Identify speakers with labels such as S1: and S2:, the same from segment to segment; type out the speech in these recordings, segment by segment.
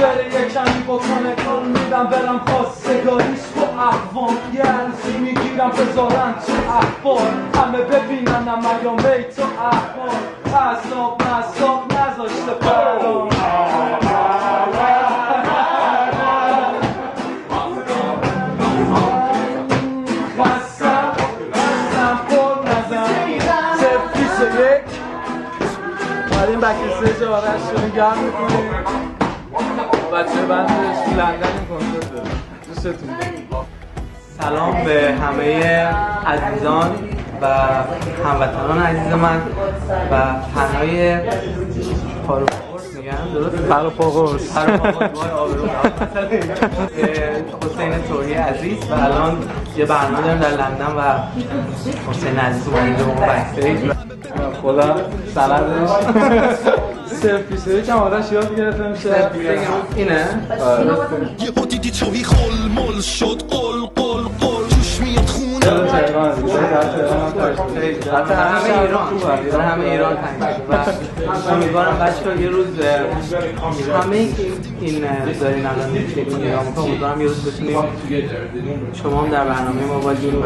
S1: بره یه کمی بکنه کار میدم برم خواستگاریش با اقوام یه عروسی میگیرم بذارن تو اخبار همه ببینن یا میت و اخبار حساب نذاشته برام خستم پر نزن سفیس یک اومدیم بکیسه جارش رو گرم میکنیم بچه بندش لندن این کنسرت داره دوستتون سلام به همه عزیزان و هموطنان عزیز من و تنهای پاروپاقرس میگن درست؟ پاروپاقرس وای آبرو حسین توحی عزیز و الان یه برنامه داریم در لندن و حسین عزیز اومده به اون بکستیج خدا سندش سلف پیسه یکم آرش یاد گرفتم شد اینه؟
S2: یه با دیدی توی خلمل شد قل توش میاد خونه
S1: حتی همه ایران تنگ و امیدوارم بچه‌ها یه روز همه این دارین الان نگاه میکنم امیدوارم یه روز بتونیم شما هم در برنامه ما باشید و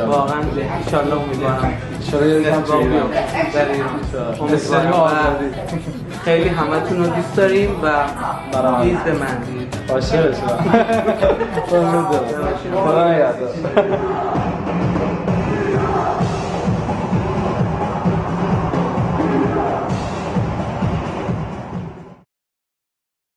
S1: واقعا انشالله امیدوارم اتفاق بیفته در ایران خیلی همتون رو دوست داریم و هیز به من
S3: عاشقشم. خدا نگهدار.